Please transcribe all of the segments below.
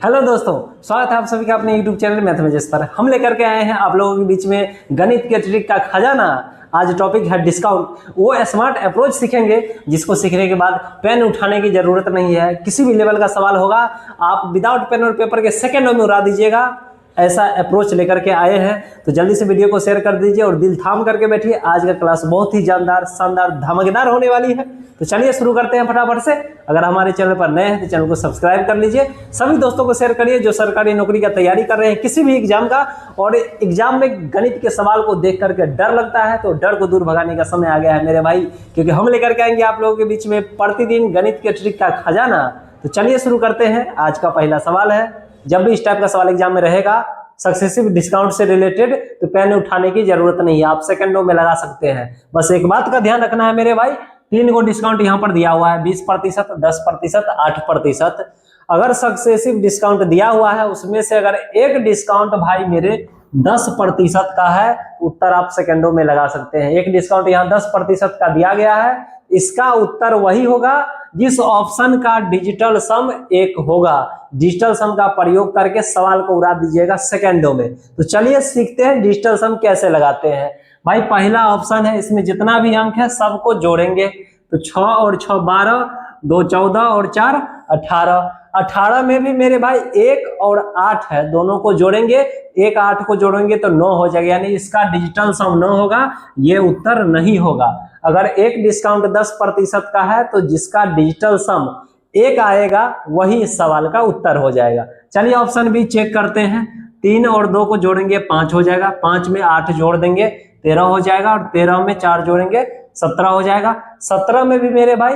Hello दोस्तों, स्वागत है आप सभी का अपने YouTube चैनल मैथमेटिक्स पर। हम लेकर के आए हैं आप लोगों के बीच में गणित के ट्रिक का खजाना। आज टॉपिक है डिस्काउंट। वो स्मार्ट अप्रोच सीखेंगे जिसको सीखने के बाद पेन उठाने की जरूरत नहीं है। किसी भी लेवल का सवाल होगा आप विदाउट पेन और पेपर के सेकंडों में उड़ा दीजिएगा। ऐसा अप्रोच लेकर के आए हैं, तो जल्दी से वीडियो को शेयर कर दीजिए और दिल थाम करके बैठिए। आज का क्लास बहुत ही जानदार, शानदार, धमाकेदार होने वाली है। तो चलिए शुरू करते हैं फटाफट से। अगर हमारे चैनल पर नए हैं तो चैनल को सब्सक्राइब कर लीजिए। सभी दोस्तों को शेयर करिए जो सरकारी नौकरी का तैयारी कर रहे हैं, किसी भी एग्जाम का, और एग्जाम में गणित के सवाल को देख करके डर लगता है, तो डर को दूर भगाने का समय आ गया है मेरे भाई, क्योंकि हम लेकर के आएंगे आप लोगों के बीच में प्रतिदिन गणित के ट्रिक का खजाना। तो चलिए शुरू करते हैं। आज का पहला सवाल है, जब भी इस टाइप का सवाल एग्जाम में रहेगा सक्सेसिव डिस्काउंट से रिलेटेड, तो पेन उठाने की जरूरत नहीं है, आप सेकंडों में लगा सकते हैं। बस एक बात का ध्यान रखना है मेरे भाई, 3 को डिस्काउंट यहाँ पर दिया हुआ है, 20%, 10%, 8%। अगर सक्सेसिव डिस्काउंट दिया हुआ है उसमें से अगर एक डिस्काउंट भाई मेरे 10% का है, उत्तर आप सेकंडों में लगा सकते हैं। एक डिस्काउंट यहाँ 10% का दिया गया है, इसका उत्तर वही होगा जिस ऑप्शन का डिजिटल सम 1 होगा। डिजिटल सम का प्रयोग करके सवाल को उड़ा दीजिएगा सेकंडों में। तो चलिए सीखते हैं डिजिटल सम कैसे लगाते हैं। भाई पहला ऑप्शन है, इसमें जितना भी अंक है सबको जोड़ेंगे। तो 6 और 6 12, 2 14 और 4 18। 18 में भी मेरे भाई 1 और 8 है, दोनों को जोड़ेंगे। 1 8 को जोड़ेंगे तो 9 हो जाएगा, यानी इसका डिजिटल सम 9 होगा, ये उत्तर नहीं होगा। अगर एक डिस्काउंट 10% का है तो जिसका डिजिटल सम 1 आएगा वही इस सवाल का उत्तर हो जाएगा। चलिए ऑप्शन भी चेक करते हैं। 3 और 2 को जोड़ेंगे 5 हो जाएगा, 5 में 8 जोड़ देंगे 13 हो जाएगा, और 13 में 4 जोड़ेंगे 17 हो जाएगा। 17 में भी मेरे भाई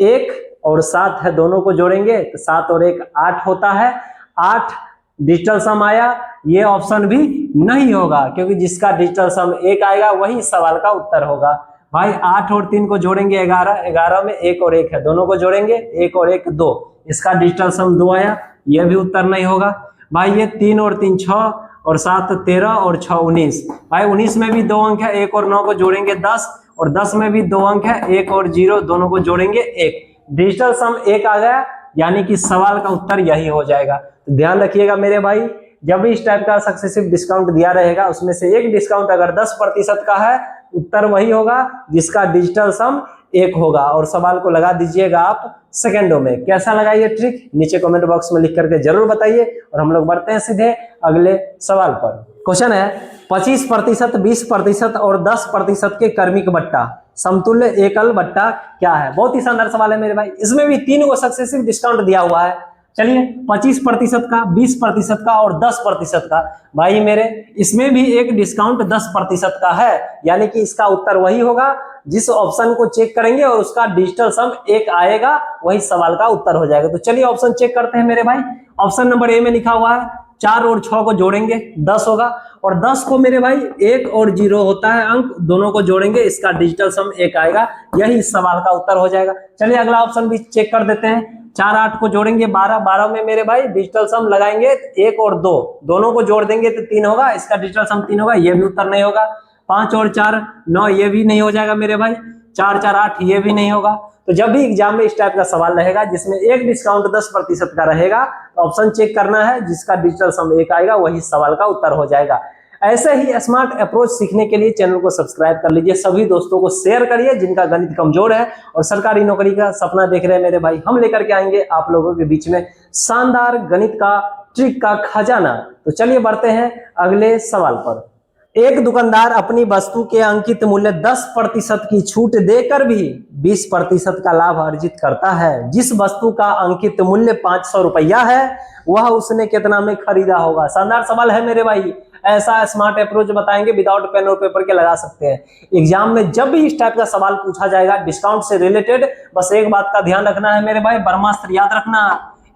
1 और 7 है, दोनों को जोड़ेंगे तो 7 और 1 8 होता है। 8 डिजिटल सम आया, ये ऑप्शन भी नहीं होगा, क्योंकि जिसका डिजिटल सम 1 आएगा वही इस सवाल का उत्तर होगा। भाई 8 और 3 को जोड़ेंगे 11, 11 में 1 और 1 है, दोनों को जोड़ेंगे 1 और 1 2, इसका डिजिटल सम 2 आया, यह भी उत्तर नहीं होगा। भाई ये 3 और 3 6 और 7 13 और 6 19। भाई 19 में भी 2 अंक है, 1 और 9 को जोड़ेंगे 10, और 10 में भी 2 अंक है, 1 और 0, दोनों को जोड़ेंगे 1। डिजिटल सम 1 आ गया, यानी कि सवाल का उत्तर यही हो जाएगा। तो ध्यान रखिएगा मेरे भाई, जब भी इस टाइप का सक्सेसिव डिस्काउंट दिया रहेगा उसमें से एक डिस्काउंट अगर 10% का है, उत्तर वही होगा जिसका डिजिटल सम 1 होगा, और सवाल को लगा दीजिएगा आप सेकंडों में। कैसा लगा ये ट्रिक नीचे कमेंट बॉक्स में लिख करके जरूर बताइए, और हम लोग बढ़ते हैं सीधे अगले सवाल पर। क्वेश्चन है, 25%, 20% और 10% के क्रमिक बट्टा समतुल्य एकल बट्टा क्या है। बहुत ही शानदार सवाल है मेरे भाई, इसमें भी 3 को सक्सेसिव डिस्काउंट दिया हुआ है। चलिए 25% का, 20% का और 10% का। भाई मेरे इसमें भी एक डिस्काउंट 10% का है, यानी कि इसका उत्तर वही होगा जिस ऑप्शन को चेक करेंगे और उसका डिजिटल सम 1 आएगा वही सवाल का उत्तर हो जाएगा। तो चलिए ऑप्शन चेक करते हैं मेरे भाई। ऑप्शन नंबर ए में लिखा हुआ है 4 और 6 को जोड़ेंगे 10 होगा, और 10 को मेरे भाई 1 और 0 होता है अंक, दोनों को जोड़ेंगे, इसका डिजिटल सम 1 आएगा, यही इस सवाल का उत्तर हो जाएगा। चलिए अगला ऑप्शन भी चेक कर देते हैं। 4 8 को जोड़ेंगे 12, 12 में मेरे भाई डिजिटल सम लगाएंगे 1 और 2, दोनों को जोड़ देंगे तो 3 होगा, इसका डिजिटल सम 3 होगा, ये भी उत्तर नहीं होगा। 5 और 4 9, ये भी नहीं हो जाएगा मेरे भाई। 4 4 8, ये भी नहीं होगा। तो जब भी एग्जाम में इस टाइप का सवाल रहेगा जिसमें एक डिस्काउंट 10% का रहेगा, तो ऑप्शन चेक करना है, जिसका डिजिटल सम 1 आएगा वही सवाल का उत्तर हो जाएगा। ऐसे ही स्मार्ट अप्रोच सीखने के लिए चैनल को सब्सक्राइब कर लीजिए, सभी दोस्तों को शेयर करिए जिनका गणित कमजोर है और सरकारी नौकरी का सपना देख रहे हैं मेरे भाई। हम लेकर के आएंगे आप लोगों के बीच में शानदार गणित का ट्रिक का खजाना। तो चलिए बढ़ते हैं अगले सवाल पर। एक दुकानदार अपनी वस्तु के अंकित मूल्य 10% की छूट देकर भी 20% का लाभ अर्जित करता है। जिस वस्तु का अंकित मूल्य 500 रुपया है वह उसने कितना में खरीदा होगा। शानदार सवाल है मेरे भाई, ऐसा स्मार्ट अप्रोच बताएंगे, विदाउट पेन और पेपर के लगा सकते हैं। एग्जाम में जब भी इस टाइप का सवाल पूछा जाएगा डिस्काउंट से रिलेटेड, बस एक बात का ध्यान रखना है मेरे भाई, ब्रह्मास्त्र याद रखना,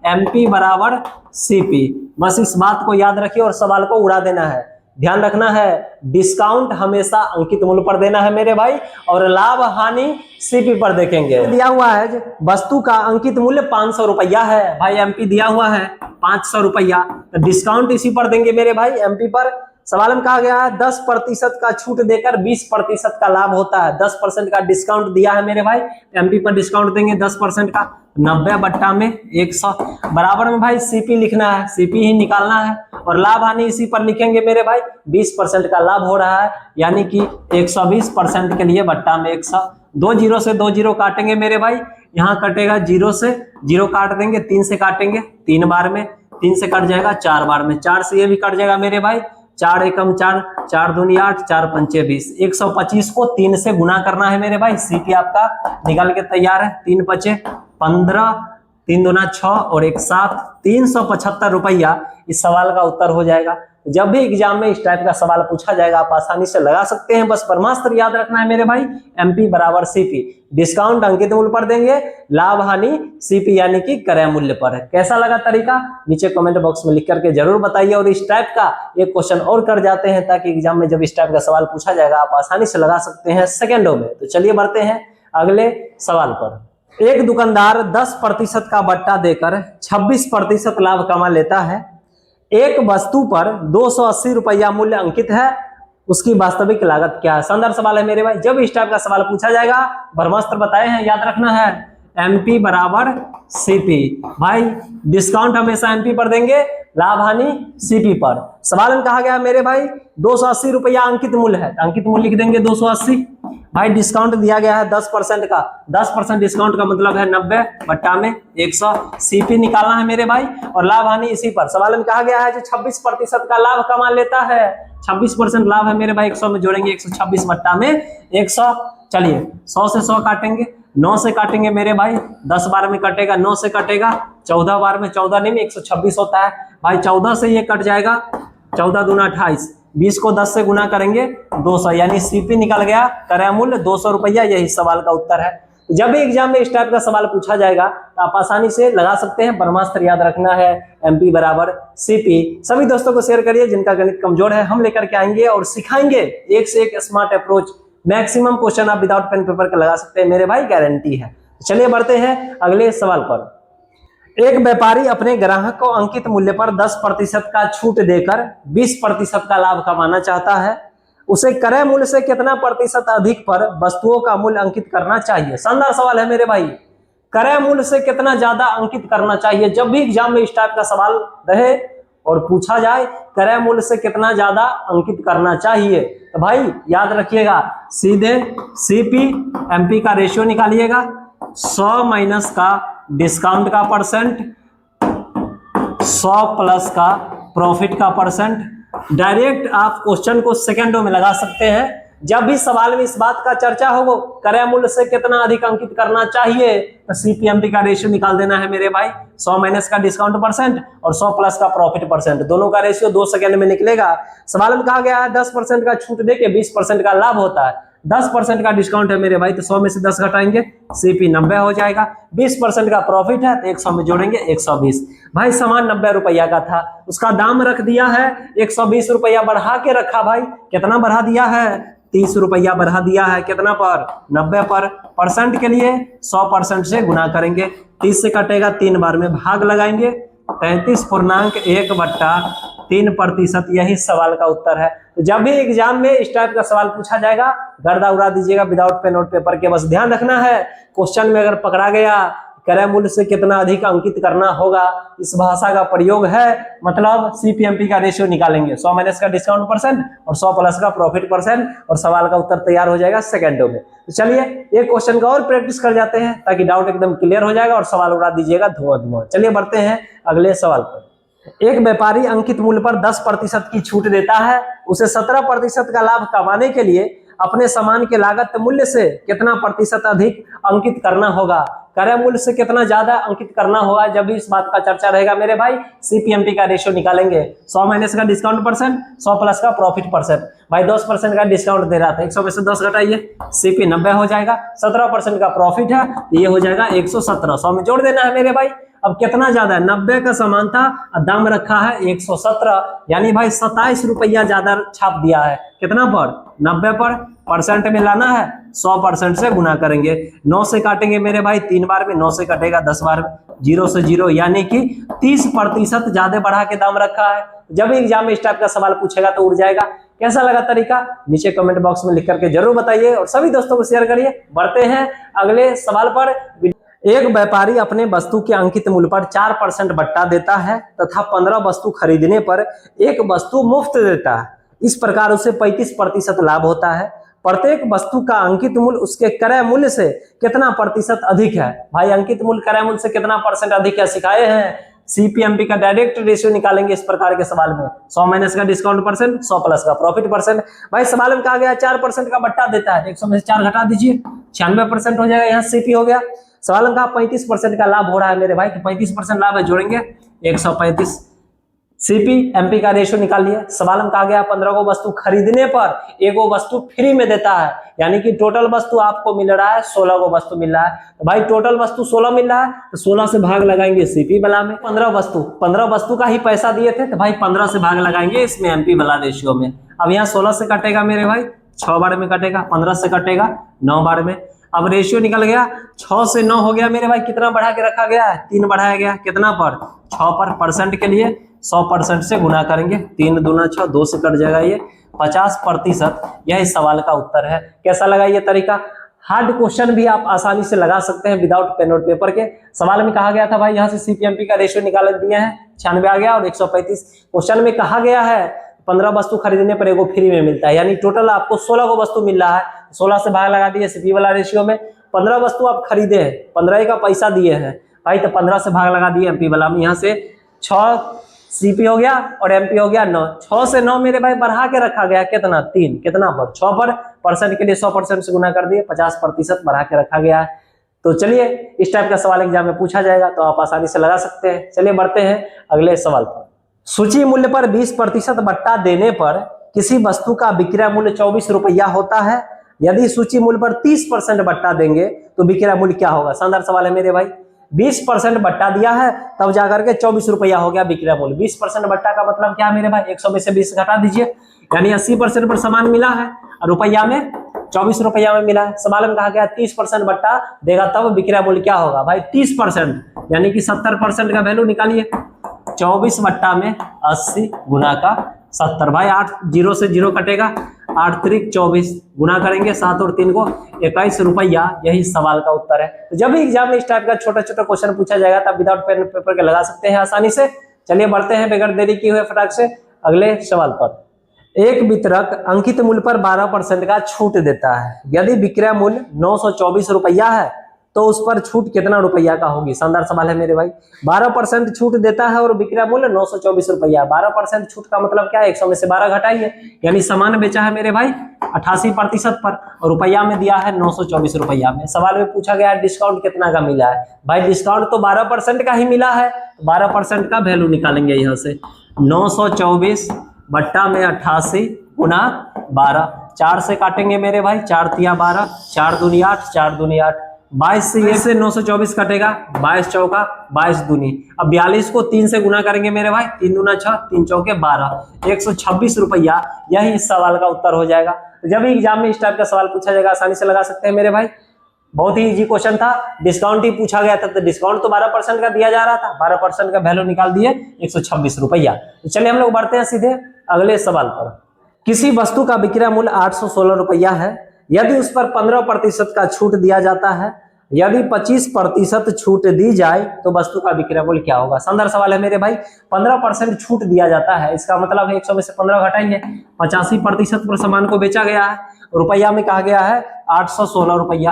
MP बराबर CP, बस इस बात को याद रखिए और सवाल को उड़ा देना है। ध्यान रखना है, डिस्काउंट हमेशा अंकित मूल्य पर देना है मेरे भाई, और लाभ हानि CP पर देखेंगे। दिया हुआ है वस्तु का अंकित मूल्य 500 रुपया है, भाई MP दिया हुआ है 500 रुपया, तो डिस्काउंट इसी पर देंगे मेरे भाई, MP पर। सवाल में कहा गया है 10% का छूट देकर 20% का लाभ होता है। 10% का डिस्काउंट दिया है मेरे भाई, एमपी पर डिस्काउंट देंगे 10% का, 90 बट्टा में 100 बराबर में भाई सीपी लिखना है, सीपी ही निकालना है और लाभ हानि इसी पर लिखेंगे मेरे भाई। 20% का लाभ हो रहा है यानी कि 120% के लिए बट्टा में 100। 2 जीरो से 2 जीरो काटेंगे मेरे भाई, यहाँ कटेगा 0 से 0 काट देंगे, 3 से काटेंगे 3 बार में, 3 से कट जाएगा 4 बार में, 4 से ये भी कट जाएगा मेरे भाई, 4 एकम 4, 4 दूनी 8, 4 पंचे 20। 125 को 3 से गुना करना है मेरे भाई, सीपी आपका निकल के तैयार है। 3 पचे 15, 3 दूना 6 और 1 7, 375 रुपया इस सवाल का उत्तर हो जाएगा। जब भी एग्जाम में इस टाइप का सवाल पूछा जाएगा आप आसानी से लगा सकते हैं। बस ब्रह्मास्त्र याद रखना है मेरे भाई, एमपी बराबर सीपी, डिस्काउंट अंकित मूल्य पर देंगे, लाभ हानि सीपी यानी कि क्रय मूल्य पर है। कैसा लगा तरीका नीचे कमेंट बॉक्स में लिख करके जरूर बताइए। और इस टाइप का एक क्वेश्चन और कर जाते हैं ताकि एग्जाम में जब इस टाइप का सवाल पूछा जाएगा आप आसानी से लगा सकते हैं सेकेंडों में। तो चलिए बढ़ते हैं अगले सवाल पर। एक दुकानदार 10% का बट्टा देकर 26% लाभ कमा लेता है। एक वस्तु पर 280 रुपया मूल्य अंकित है, उसकी वास्तविक लागत क्या है? शानदार सवाल है मेरे भाई। जब इस टाइप का सवाल पूछा जाएगा ब्रह्मास्त्र बताए हैं, याद रखना है एमपी बराबर सीपी। भाई डिस्काउंट हमेशा एमपी पर देंगे, लाभ हानि सीपी पर। सवाल में कहा गया मेरे भाई 280 रुपया अंकित मूल्य है, अंकित मूल्य लिख देंगे 280। भाई डिस्काउंट दिया गया है 10% का, 10% डिस्काउंट का मतलब है 90 बट्टा में 100, सीपी निकालना है मेरे भाई और लाभ हानि इसी पर। सवाल में कहा गया है जो 26% का लाभ कमा लेता है, 26% लाभ है मेरे भाई, 100 में जोड़ेंगे 126 बट्टा में 100। चलिए 100 से 100 काटेंगे, 9 से काटेंगे मेरे भाई, 10 बार में कटेगा, 9 से कटेगा 14 बार में, 14 नहीं में 126 होता है भाई, 14 से ये कट जाएगा, 14 दूना 28, 20 को 10 से गुना करेंगे 200 यानी सीपी निकल गया, क्रय मूल्य 200 रुपया, यही सवाल का उत्तर है। जब भी एग्जाम में इस टाइप का सवाल पूछा जाएगा तो आप आसानी से लगा सकते हैं। ब्रह्मास्त्र याद रखना है एमपी बराबर सीपी। सभी दोस्तों को शेयर करिए, जिनका गणित कमजोर है हम लेकर के आएंगे और सिखाएंगे एक से एक स्मार्ट अप्रोच। मैक्सिमम क्वेश्चन आप विदाउट पेन पेपर के लगा सकते हैं मेरे भाई, गारंटी है। चलिए बढ़ते हैं अगले सवाल पर। एक व्यापारी अपने ग्राहक को अंकित मूल्य पर 10% का छूट देकर 20% का लाभ कमाना चाहता है। उसे क्रय मूल्य से कितना प्रतिशत अधिक पर वस्तुओं का मूल्य अंकित करना चाहिए? शानदार सवाल है मेरे भाई, क्रय मूल्य से कितना ज्यादा अंकित करना चाहिए? जब भी एग्जाम में इस टाइप का सवाल रहे और पूछा जाए क्रय मूल्य से कितना ज्यादा अंकित करना चाहिए, तो भाई याद रखिएगा सीधे सीपी एमपी का रेशियो निकालिएगा, 100 माइनस का डिस्काउंट का परसेंट, 100 प्लस का प्रॉफिट का परसेंट। डायरेक्ट आप क्वेश्चन को सेकंडों में लगा सकते हैं। जब भी सवाल में इस बात का चर्चा हो, क्रय मूल्य से कितना अधिक अंकित करना चाहिए, तो सीपीएमपी का रेशियो निकाल देना है मेरे भाई, 100 माइनस का डिस्काउंट परसेंट और 100 प्लस का प्रॉफिट परसेंट, दोनों का रेशियो 2 सेकंड में निकलेगा। सवाल में कहा गया है 10% का छूट देके 20% का लाभ होता है। 10% का डिस्काउंट है मेरे भाई तो 100 में से 10 घटाएंगे, सीपी 90 हो जाएगा। 20% का प्रॉफिट है तो 100 में जोड़ेंगे 120। भाई सामान 90 रुपया का था, उसका दाम रख दिया है 120 रुपया, बढ़ा के रखा भाई, कितना बढ़ा दिया है? 30 रुपया बढ़ा दिया है, कितना पर? 90 पर। परसेंट के लिए 100% से गुना करेंगे, 30 से कटेगा 3 बार में, भाग लगाएंगे 33.1/3%, यही सवाल का उत्तर है। तो जब भी एग्जाम में इस टाइप का सवाल पूछा जाएगा गर्दा उड़ा दीजिएगा विदाउट पेन और पेपर के। बस ध्यान रखना है क्वेश्चन में अगर पकड़ा गया क्रय मूल्य से कितना अधिक अंकित करना होगा, इस भाषा का प्रयोग है, मतलब सीपीएमपी का रेशियो निकालेंगे, 100 माइनस का डिस्काउंट परसेंट और 100 प्लस का प्रॉफिट परसेंट, और सवाल का उत्तर तैयार हो जाएगा सेकंडों में। तो चलिए एक क्वेश्चन का और प्रैक्टिस कर जाते हैं ताकि डाउट एकदम क्लियर हो जाएगा और सवाल उड़ा दीजिएगा धुआं धुआं। चलिए बढ़ते हैं अगले सवाल पर। एक व्यापारी अंकित मूल्य पर 10% की छूट देता है। उसे 17% का लाभ कमाने के लिए अपने सामान के लागत मूल्य से कितना प्रतिशत अधिक अंकित करना होगा? क्रय मूल्य से कितना ज्यादा अंकित करना होगा? जब भी इस बात का चर्चा रहेगा मेरे भाई सीपीएमपी का रेशियो निकालेंगे, 100 माइनस का डिस्काउंट परसेंट, 100 प्लस का प्रॉफिट परसेंट। भाई 10% का डिस्काउंट दे रहा था, 100 में से 10 घटाइए, सीपी 90 हो जाएगा, 17% का प्रॉफिट है, ये हो जाएगा 117, 100 में जोड़ देना है मेरे भाई। अब कितना ज्यादा है, 90 का सामान था, दाम रखा है 117, यानी भाई 27 रुपया ज्यादा छाप दिया है। कितना पर, 90 पर, परसेंट में लाना है, 100% से गुना करेंगे, 9 से काटेंगे मेरे भाई 3 बार में, 9 से कटेगा 10 बार में, 0 से 0, यानी कि 30% ज्यादा बढ़ा के दाम रखा है। जब एग्जाम में इस टाइप का सवाल पूछेगा तो उड़ जाएगा। कैसा लगा तरीका, नीचे कमेंट बॉक्स में लिख करके जरूर बताइए और सभी दोस्तों को शेयर करिए। बढ़ते हैं अगले सवाल पर। एक व्यापारी अपने वस्तु के अंकित मूल्य पर 4% बट्टा देता है तथा 15 वस्तु खरीदने पर एक वस्तु मुफ्त देता है। इस प्रकार उसे 35% लाभ होता है। प्रत्येक वस्तु का अंकित मूल्य उसके क्रय मूल्य से कितना प्रतिशत अधिक है। भाई अंकित मूल्य क्रय मूल्य से कितना परसेंट अधिक है सिखाए हैं। सीपीएमपी का डायरेक्ट रेशियो निकालेंगे इस प्रकार के सवाल में, 100 माइनस का डिस्काउंट परसेंट, 100 प्लस का प्रॉफिट परसेंट। भाई सवाल में कहा गया 4% का बट्टा देता है, 100 में से 4 घटा दीजिए, 96% हो जाएगा, यहाँ सीपी हो गया। सवाल में कहा 35% का लाभ हो रहा है मेरे भाई, तो 35% लाभ है, जोड़ेंगे 135। सीपी एमपी का रेशियो निकालिए। सवाल में कहा गया 15 को वस्तु खरीदने पर एक वस्तु फ्री में देता है, यानी कि टोटल वस्तु आपको मिल रहा है 16 को वस्तु मिल रहा है। तो भाई टोटल वस्तु 16 मिल रहा है, तो 16 से भाग लगाएंगे सीपी वाला में। 15 वस्तु का ही पैसा दिए थे, तो भाई 15 से भाग लगाएंगे इसमें एमपी वाला रेशियो में। अब यहाँ 16 से कटेगा मेरे भाई, 6 बार में कटेगा, 15 से कटेगा 9 बार में। अब रेशियो निकल गया, 6 से 9 हो गया मेरे भाई, कितना बढ़ा के रखा गया है, 3 बढ़ाया गया, कितना पर, 6 पर। परसेंट के लिए 100% से गुना करेंगे, 3 दूना 6, 2 से कट जाएगा ये, 50%। यह इस सवाल का उत्तर है। कैसा लगा ये तरीका। हार्ड क्वेश्चन भी आप आसानी से लगा सकते हैं विदाउट पेन और पेपर के। सवाल में कहा गया था भाई यहाँ से सीपीएमपी का रेशियो निकाल दिया है, 96 आ गया और 135। क्वेश्चन में कहा गया है 15 वस्तु खरीदने पर एगो फ्री में मिलता है, यानी टोटल आपको 16 को वस्तु मिल रहा है, 16 से भाग लगा दिए सीपी वाला रेशियो में। 15 वस्तु आप खरीदे हैं, 15 का पैसा दिए हैं भाई, तो 15 से भाग लगा दिए एमपी वाला में। यहाँ से 6 सीपी हो गया और एमपी हो गया 9, 6 से 9 मेरे भाई बढ़ा के रखा गया, कितना 3, कितना पर, 6 पर। परसेंट के लिए 100% से गुना कर दिए, 50% बढ़ा के रखा गया है। तो चलिए इस टाइप का सवाल एग्जाम में पूछा जाएगा तो आप आसानी से लगा सकते हैं। चलिए बढ़ते हैं अगले सवाल पर। सूची मूल्य पर 20% बट्टा देने पर किसी वस्तु का विक्रय मूल्य 24 रुपया होता है। यदि सूची मूल्य पर 30% बट्टा देंगे तो विक्रय मूल्य क्या होगा। शानदार सवाल है मेरे भाई। 20% बट्टा दिया है तब जाकर के 24 रुपया हो गया विक्रय मूल्य। 20% बट्टा का मतलब क्या है मेरे भाई, 100 में से 20 घटा दीजिए, यानी 80% पर सामान मिला है और रुपया में 24 रुपया में मिला है। सवाल में कहा गया 30% बट्टा देगा तब विक्रय मूल्य क्या होगा। भाई 30% यानी कि 70% का वैल्यू निकालिए। 24 बट्टा में 80 गुना का 70, भाई 8 0 से 0 कटेगा, 8 त्रिक 24, गुना करेंगे 7 और 3 को 21 रुपया। यही सवाल का उत्तर है। तो जब भी एग्जाम में इस टाइप का छोटा छोटा क्वेश्चन पूछा जाएगा तब विदाउट पेन पेपर के लगा सकते हैं आसानी से। चलिए बढ़ते हैं बगैर देरी किए हुए फटाक से अगले सवाल पर। एक वितरक अंकित मूल्य पर 12% का छूट देता है। यदि विक्रय मूल्य 924 रुपया है तो उस पर छूट कितना रुपया का होगी। शानदार सवाल है मेरे भाई। 12% छूट देता है और विक्रय मूल्य 924 रुपया। 12% छूट का मतलब क्या है, 100 में से 12 घटाइए, यानी सामान बेचा है मेरे भाई 88% पर और रुपया में दिया है 924 रुपया में। सवाल में पूछा गया है डिस्काउंट कितना का मिला है। भाई डिस्काउंट तो 12% का ही मिला है, 12% का वैल्यू निकालेंगे यहाँ से। 924 बट्टा में 88 गुना 12, 4 से काटेंगे मेरे भाई, 4 तिया 12, 4 दूनी 8, 4 दूनी 8, 22 से ये से 924 कटेगा, 22 चौका 22 दूनी। अब 42 को 3 से गुना करेंगे मेरे भाई, 3 दूना 6, 3 चौके 12, 126 रुपया। यही इस सवाल का उत्तर हो जाएगा। तो जब एग्जाम में इस टाइप का सवाल पूछा जाएगा आसानी से लगा सकते हैं मेरे भाई। बहुत ही इजी क्वेश्चन था। डिस्काउंट ही पूछा गया था तो डिस्काउंट तो 12% का दिया जा रहा था, 12% का वैल्यू निकाल दिए 126 रुपया। तो चलिए हम लोग बढ़ते हैं सीधे अगले सवाल पर। किसी वस्तु का विक्रय मूल्य 816 रुपया है। यदि उस पर 15% का छूट दिया जाता है, यदि 25% छूट दी जाए तो वस्तु का विक्रय मूल्य क्या होगा। शानदार सवाल है मेरे भाई। 15% छूट दिया जाता है, इसका मतलब है 100 में से 15 घटाइए, 85% पर सामान को बेचा गया है, रुपया में कहा गया है 816 रुपया।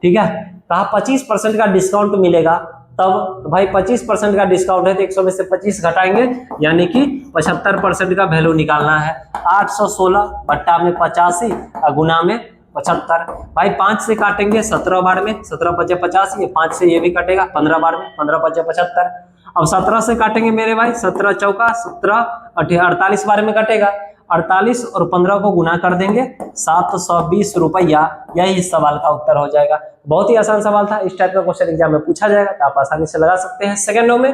ठीक है, कहा 25% का डिस्काउंट मिलेगा तब, तो भाई 25% का डिस्काउंट है तो 100 में से 25 घटाएंगे, यानी कि 75% का वैल्यू निकालना है। 816 बट्टा में 85 और गुना में 75। भाई 5 से काटेंगे 17 बार में, 17 5 50, ये 5 से ये भी कटेगा 15 बार में, 15 5 75। अब 17 से काटेंगे मेरे भाई, 17 चौका 17 48 बार में कटेगा 48 और 15 को गुना कर देंगे 720 रुपया, यही इस सवाल का उत्तर हो जाएगा। बहुत ही आसान सवाल था, इस टाइप का क्वेश्चन एग्जाम में पूछा जाएगा तो आप आसानी से लगा सकते हैं सेकंडों में।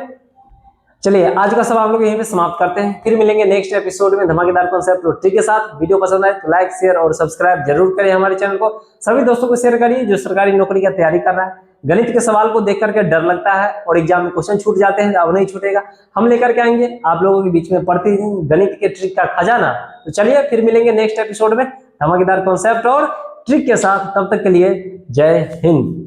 चलिए आज का सवाल हम लोग यहीं पे समाप्त करते हैं, फिर मिलेंगे नेक्स्ट एपिसोड में धमाकेदार कॉन्सेप्ट और ट्रिक के साथ। वीडियो पसंद आए तो लाइक शेयर और सब्सक्राइब जरूर करें हमारे चैनल को। सभी दोस्तों को शेयर करिए जो सरकारी नौकरी का तैयारी कर रहा है। गणित के सवाल को देख करके डर लगता है और एग्जाम में क्वेश्चन छूट जाते हैं, अब नहीं छूटेगा। हम लेकर के आएंगे आप लोगों के बीच में प्रतिदिन गणित के ट्रिक का खजाना। तो चलिए फिर मिलेंगे नेक्स्ट एपिसोड में धमाकेदार कॉन्सेप्ट और ट्रिक के साथ। तब तक के लिए जय हिंद।